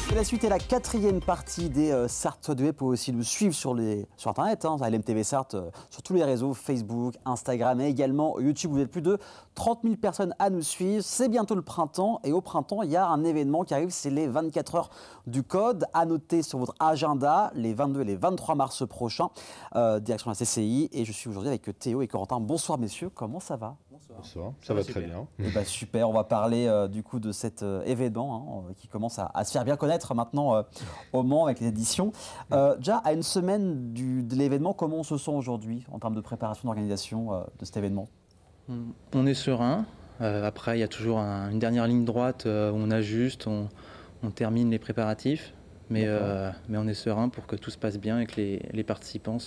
Et la suite est la quatrième partie des Sarthe Web. Vous pouvez aussi nous suivre sur Internet, à LMTV Sarthe, sur tous les réseaux, Facebook, Instagram et également YouTube. Vous êtes plus de 30 000 personnes à nous suivre. C'est bientôt le printemps et au printemps, il y a un événement qui arrive, c'est les 24 heures du code. À noter sur votre agenda les 22 et les 23 mars prochains, direction la CCI. Et je suis aujourd'hui avec Théo et Corentin. Bonsoir messieurs, comment ça va? Bonsoir, ça va très bien. Et bah, super, on va parler du coup de cet événement qui commence à se faire bien connaître maintenant au Mans avec les éditions. Déjà, à une semaine de l'événement, comment on se sent aujourd'hui en termes de préparation, d'organisation de cet événement? On est serein. Après, il y a toujours une dernière ligne droite où on ajuste, on termine les préparatifs. Mais on est serein pour que tout se passe bien et que les participants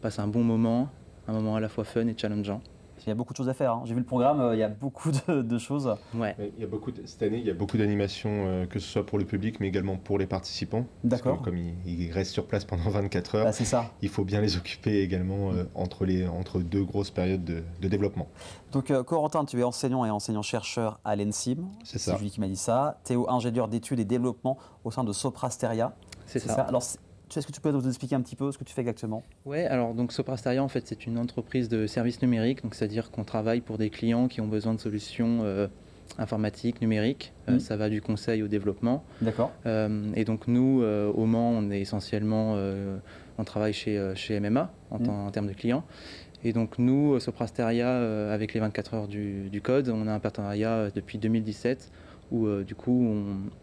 passent un bon moment, un moment à la fois fun et challengeant. Il y a beaucoup de choses à faire. J'ai vu le programme, il y a beaucoup de choses. Ouais. Cette année, il y a beaucoup d'animations, que ce soit pour le public, mais également pour les participants. D'accord. Comme ils restent sur place pendant 24 heures, c'est ça. Il faut bien les occuper également entre deux grosses périodes de développement. Donc, Corentin, tu es enseignant et enseignant-chercheur à l'ENSIM. C'est ça. C'est Julie qui m'a dit ça. Théo, ingénieur d'études et développement au sein de Soprasteria. C'est ça. Alors, est-ce que tu peux nous expliquer un petit peu ce que tu fais exactement? Oui, alors donc Soprasteria, en fait, c'est une entreprise de services numériques, donc c'est-à-dire qu'on travaille pour des clients qui ont besoin de solutions informatiques, numériques. Ça va du conseil au développement. D'accord. Et donc nous, au Mans, on est essentiellement, on travaille chez MMA en termes de clients. Et donc nous, Soprasteria, avec les 24 heures du code, on a un partenariat depuis 2017 où du coup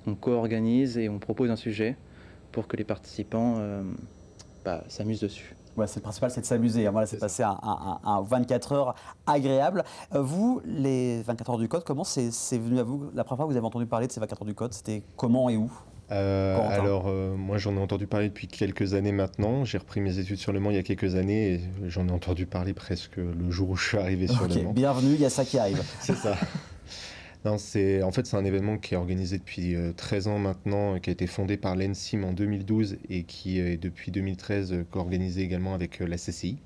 on co-organise et on propose un sujet pour que les participants s'amusent dessus. Ouais, c'est le principal, c'est de s'amuser. Voilà, c'est passer un 24 heures agréable. Vous, les 24 heures du code, comment c'est venu à vous? La première fois que vous avez entendu parler de ces 24 heures du code, c'était comment et où? Moi j'en ai entendu parler depuis quelques années maintenant. J'ai repris mes études sur Le Mans il y a quelques années et j'en ai entendu parler presque le jour où je suis arrivé sur Le Mans. Bienvenue, il y a ça qui arrive. C'est ça. Non, c'est un événement qui est organisé depuis 13 ans maintenant, qui a été fondé par l'ENSIM en 2012 et qui est depuis 2013 co-organisé également avec la CCI.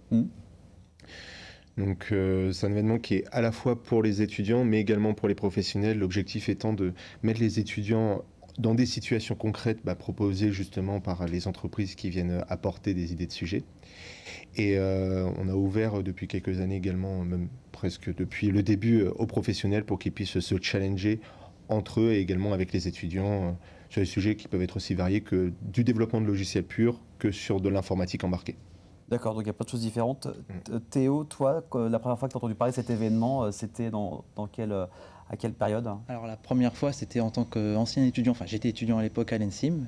Donc c'est un événement qui est à la fois pour les étudiants mais également pour les professionnels, l'objectif étant de mettre les étudiants dans des situations concrètes proposées justement par les entreprises qui viennent apporter des idées de sujets. Et on a ouvert depuis quelques années également, même presque depuis le début, aux professionnels pour qu'ils puissent se challenger entre eux et également avec les étudiants sur des sujets qui peuvent être aussi variés que du développement de logiciels purs que sur de l'informatique embarquée. D'accord, donc il y a pas de choses différentes. Théo, toi, la première fois que tu as entendu parler de cet événement, c'était à quelle période? Alors la première fois, c'était en tant qu'ancien étudiant, enfin j'étais étudiant à l'époque à l'ENSIM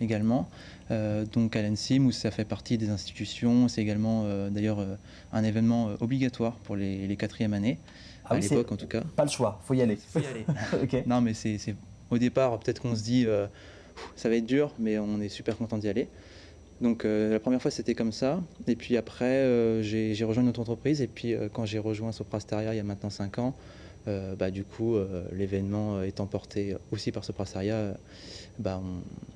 également, donc à l'ENSIM où ça fait partie des institutions, c'est également d'ailleurs un événement obligatoire pour les quatrièmes années, à l'époque en tout cas. Pas le choix, faut y aller. Faut y aller. Non mais c'est au départ, peut-être qu'on se dit ça va être dur, mais on est super content d'y aller. Donc la première fois c'était comme ça, et puis après j'ai rejoint une autre entreprise, et puis quand j'ai rejoint Soprasteria il y a maintenant 5 ans, du coup l'événement étant porté aussi par Soprasteria,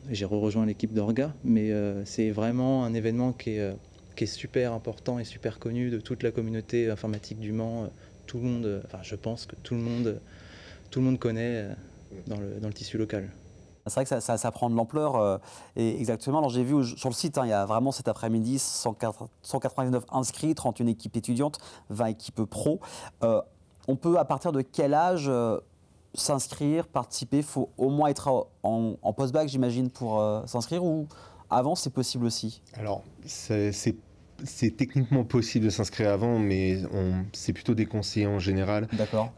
j'ai rejoint l'équipe d'Orga, mais c'est vraiment un événement qui est super important et super connu de toute la communauté informatique du Mans. Tout le monde, je pense que tout le monde connaît dans le tissu local. C'est vrai que ça prend de l'ampleur. Et exactement. Alors j'ai vu sur le site, il y a vraiment cet après-midi 199 inscrits, 31 équipes étudiantes, 20 équipes pro. On peut, à partir de quel âge, s'inscrire, participer? Il faut au moins être en post-bac, j'imagine, pour s'inscrire, ou avant, c'est possible aussi? Alors, c'est techniquement possible de s'inscrire avant, mais c'est plutôt déconseillé en général. D'accord.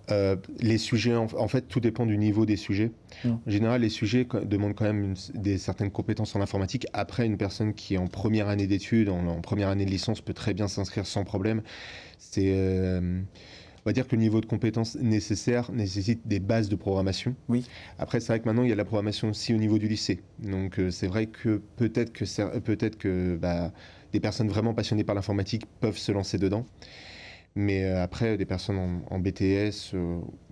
Les sujets, en fait, tout dépend du niveau des sujets. En général, les sujets demandent quand même certaines compétences en informatique. Après, une personne qui est en première année d'études, en première année de licence, peut très bien s'inscrire sans problème. On va dire que le niveau de compétences nécessaire nécessite des bases de programmation. Oui. Après, c'est vrai que maintenant, il y a de la programmation aussi au niveau du lycée. Donc, c'est vrai que peut-être que des personnes vraiment passionnées par l'informatique peuvent se lancer dedans. Mais après, des personnes en BTS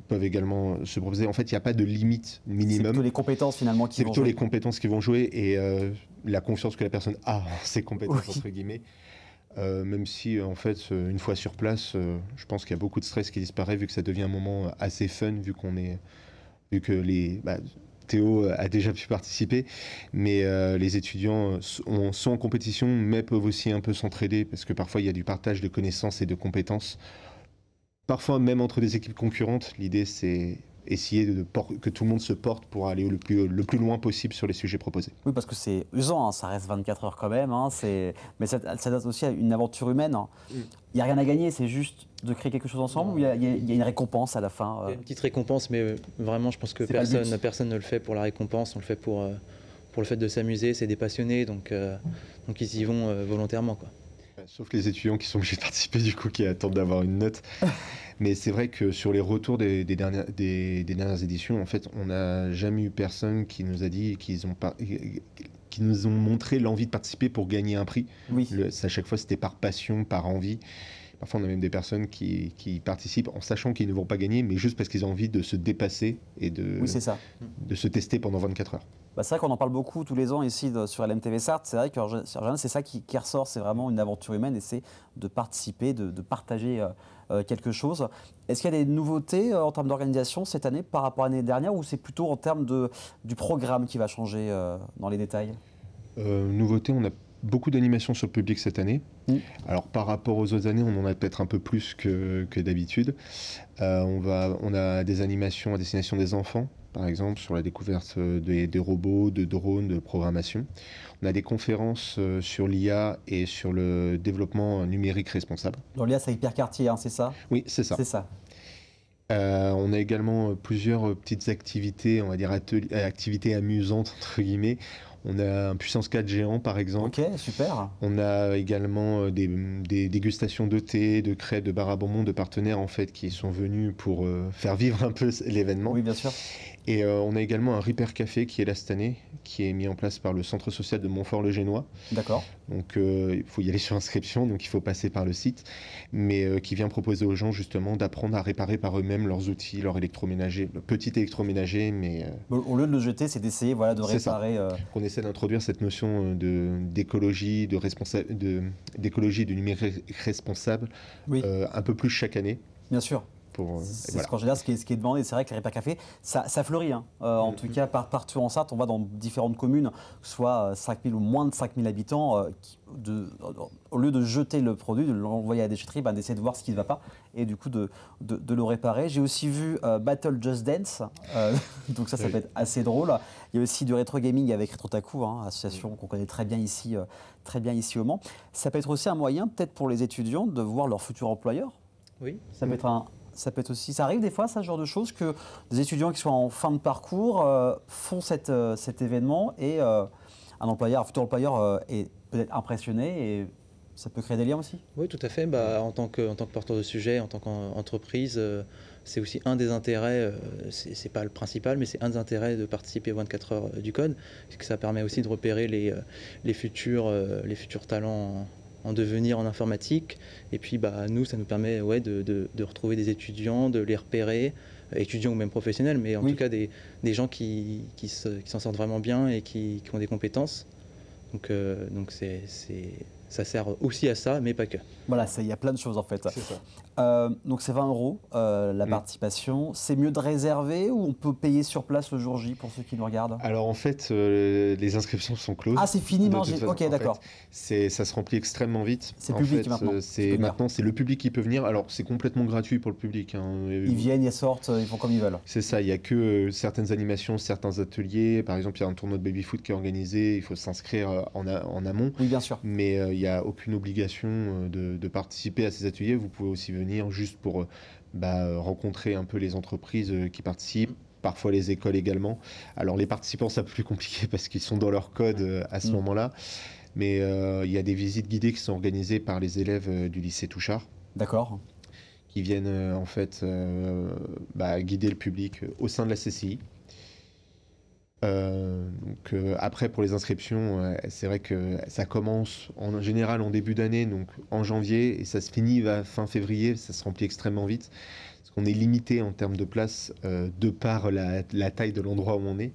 peuvent également se proposer. En fait, il n'y a pas de limite minimum. C'est plutôt les compétences finalement qui vont jouer. C'est plutôt les compétences qui vont jouer et la confiance que la personne a en ses compétences, entre guillemets. Même si, en fait, une fois sur place, je pense qu'il y a beaucoup de stress qui disparaît vu que ça devient un moment assez fun, vu que Théo a déjà pu participer, mais les étudiants sont en compétition, mais peuvent aussi un peu s'entraider, parce que parfois il y a du partage de connaissances et de compétences. Parfois même entre des équipes concurrentes, l'idée c'est essayer que tout le monde se porte pour aller le plus loin possible sur les sujets proposés. Oui, parce que c'est usant, hein, ça reste 24 heures quand même, hein, mais ça donne aussi une aventure humaine. Hein. Il n'y a rien à gagner, c'est juste de créer quelque chose ensemble, ou il y a une récompense à la fin. Il y a une petite récompense, mais vraiment, je pense que personne ne le fait pour la récompense, on le fait pour le fait de s'amuser, c'est des passionnés, donc ils y vont volontairement, quoi. Sauf les étudiants qui sont obligés de participer, du coup, qui attendent d'avoir une note. Mais c'est vrai que sur les retours des dernières éditions, en fait, on n'a jamais eu personne qui nous a dit qui nous ont montré l'envie de participer pour gagner un prix. Oui. À chaque fois, c'était par passion, par envie. Parfois, on a même des personnes qui participent en sachant qu'ils ne vont pas gagner, mais juste parce qu'ils ont envie de se dépasser et de se tester pendant 24 heures. Bah, c'est vrai qu'on en parle beaucoup tous les ans ici sur LMTV Sarthe. C'est vrai qu'en général, c'est ça qui ressort. C'est vraiment une aventure humaine et c'est de participer, de partager quelque chose. Est-ce qu'il y a des nouveautés en termes d'organisation cette année par rapport à l'année dernière, ou c'est plutôt en termes du programme qui va changer dans les détails? Nouveauté, on a beaucoup d'animations sur le public cette année. Alors par rapport aux autres années, on en a peut-être un peu plus que d'habitude. On a des animations à destination des enfants, par exemple, sur la découverte des robots, de drones, de programmation. On a des conférences sur l'IA et sur le développement numérique responsable. Dans l'IA, c'est Pierre Cartier, hein, c'est ça? Oui, c'est ça. C'est ça. On a également plusieurs petites activités, on va dire activités amusantes, entre guillemets. On a un puissance 4 géant, par exemple. Ok, super. On a également des dégustations de thé, de crêpes, de bar à bonbons, de partenaires en fait qui sont venus pour faire vivre un peu l'événement. Oui, bien sûr. Et on a également un Ripper Café qui est là cette année, qui est mis en place par le centre social de Montfort-le-Génois. D'accord. Donc il faut y aller sur inscription, donc il faut passer par le site, mais qui vient proposer aux gens justement d'apprendre à réparer par eux-mêmes leurs outils, leur électroménager, le petit électroménager, mais... Au lieu de le jeter, c'est d'essayer de réparer... On essaie d'introduire cette notion d'écologie, d'écologie, de numérique responsable, oui. Un peu plus chaque année. Bien sûr. C'est ce qu'en général, ce qui est demandé. C'est vrai que les Ripper Café, ça fleurit. Hein. En tout cas, partout en Sarthe, on va dans différentes communes, soit 5000 ou moins de 5000 habitants, au lieu de jeter le produit, de l'envoyer à la déchetterie, d'essayer de voir ce qui ne va pas et du coup de le réparer. J'ai aussi vu Battle Just Dance, donc ça peut être assez drôle. Il y a aussi du rétro gaming avec Retrotaku, association qu'on connaît très bien ici au Mans. Ça peut être aussi un moyen, peut-être pour les étudiants, de voir leur futur employeur. Oui. Ça peut être aussi, ça arrive des fois, ça, ce genre de choses, que des étudiants qui sont en fin de parcours font cet événement et un futur employeur est peut-être impressionné et ça peut créer des liens aussi. Oui, tout à fait. En tant que porteur de sujet, en tant qu'entreprise, c'est aussi un des intérêts, c'est pas le principal, mais c'est un des intérêts de participer aux 24 heures du code, parce que ça permet aussi de repérer les futurs talents en devenir en informatique, et puis nous, ça nous permet de retrouver des étudiants, de les repérer, étudiants ou même professionnels, mais en tout cas des gens qui s'en sortent vraiment bien et qui ont des compétences. Donc ça sert aussi à ça, mais pas que. Voilà, il y a plein de choses en fait. C'est ça. Donc c'est 20 € la participation. C'est mieux de réserver ou on peut payer sur place le jour J pour ceux qui nous regardent? Alors en fait, les inscriptions sont closes. Ah, c'est fini, ok, d'accord. Ça se remplit extrêmement vite. C'est public maintenant. Maintenant, c'est le public qui peut venir. Alors c'est complètement gratuit pour le public. Ils viennent, ils sortent, ils font comme ils veulent. C'est ça, il n'y a que certaines animations, certains ateliers. Par exemple, il y a un tournoi de baby-foot qui est organisé, il faut s'inscrire en amont. Oui, bien sûr. Mais il n'y a aucune obligation de participer à ces ateliers. Vous pouvez aussi venir juste pour rencontrer un peu les entreprises qui participent, parfois les écoles également. Alors les participants, c'est un peu plus compliqué parce qu'ils sont dans leur code à ce moment-là, mais il y a des visites guidées qui sont organisées par les élèves du lycée Touchard. D'accord. Qui viennent en fait guider le public au sein de la CCI. Après pour les inscriptions, c'est vrai que ça commence en général en début d'année, donc en janvier, et ça se finit à fin février, ça se remplit extrêmement vite, parce qu'on est limité en termes de place de par la taille de l'endroit où on est.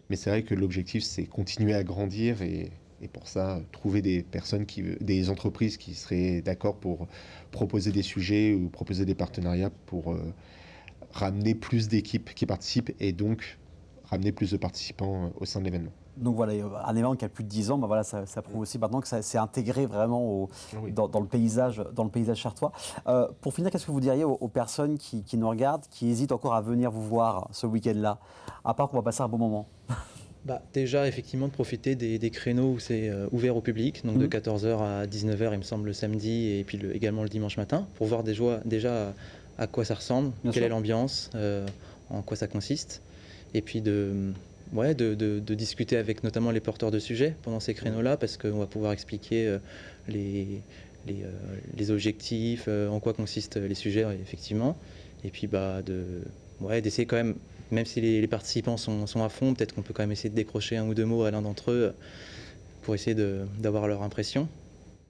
Mais c'est vrai que l'objectif c'est continuer à grandir et pour ça trouver des personnes, des entreprises qui seraient d'accord pour proposer des sujets ou proposer des partenariats pour ramener plus d'équipes qui participent et donc ramener plus de participants au sein de l'événement. Donc voilà, un événement qui a plus de 10 ans, bah voilà, ça prouve aussi maintenant que ça s'est intégré vraiment dans le paysage chartois. Pour finir, qu'est-ce que vous diriez aux personnes qui nous regardent, qui hésitent encore à venir vous voir ce week-end-là, à part qu'on va passer un bon moment? Déjà, effectivement, de profiter des créneaux où c'est ouvert au public, donc de 14h à 19h, il me semble, le samedi, et puis également le dimanche matin, pour voir déjà à quoi ça ressemble, quelle est l'ambiance, en quoi ça consiste, et puis de discuter avec notamment les porteurs de sujets pendant ces créneaux-là, parce qu'on va pouvoir expliquer les objectifs, en quoi consistent les sujets, effectivement, et puis d'essayer quand même si les participants sont à fond, peut-être qu'on peut quand même essayer de décrocher un ou deux mots à l'un d'entre eux pour essayer d'avoir leur impression.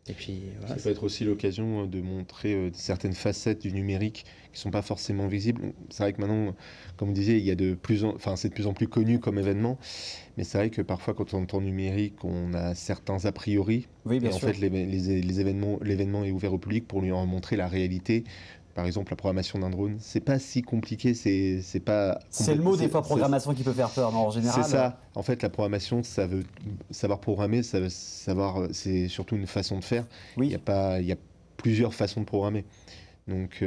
Et puis, voilà, ça peut être aussi l'occasion de montrer certaines facettes du numérique qui ne sont pas forcément visibles. C'est vrai que maintenant, comme vous disiez, c'est de plus en plus connu comme événement, mais c'est vrai que parfois quand on entend numérique, on a certains a priori. Oui, bien et sûr. En fait, l'événement est ouvert au public pour lui en montrer la réalité. Par exemple, la programmation d'un drone, c'est pas si compliqué, c'est le mot des fois programmation qui peut faire peur, mais en général. C'est ça. En fait, la programmation, ça veut savoir programmer, ça veut savoir, c'est surtout une façon de faire. Oui. Il y a plusieurs façons de programmer. Donc,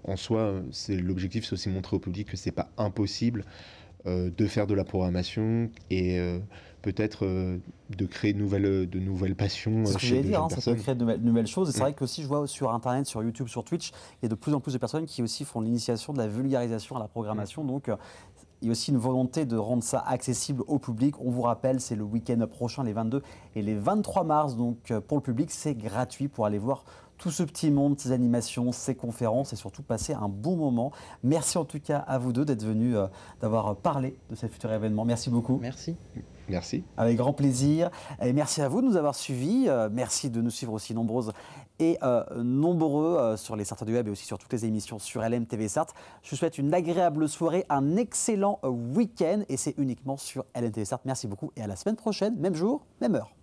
en soi, l'objectif, c'est aussi montrer au public que c'est pas impossible de faire de la programmation et peut-être de créer de nouvelles passions chez les jeunes personnes. Ça peut créer de nouvelles choses. Et c'est vrai que aussi, je vois sur Internet, sur YouTube, sur Twitch, il y a de plus en plus de personnes qui aussi font l'initiation de la vulgarisation à la programmation. Donc, il y a aussi une volonté de rendre ça accessible au public. On vous rappelle, c'est le week-end prochain, les 22 et les 23 mars. Donc, pour le public, c'est gratuit pour aller voir tout ce petit monde, ces animations, ces conférences et surtout passer un bon moment. Merci en tout cas à vous deux d'être venus, d'avoir parlé de ce futur événement. Merci beaucoup. Merci. Merci. Avec grand plaisir. Et merci à vous de nous avoir suivis. Merci de nous suivre aussi nombreuses et nombreux sur les Sartois du Web et aussi sur toutes les émissions sur LMTV Sarthe. Je vous souhaite une agréable soirée, un excellent week-end et c'est uniquement sur LMTV Sarthe. Merci beaucoup et à la semaine prochaine, même jour, même heure.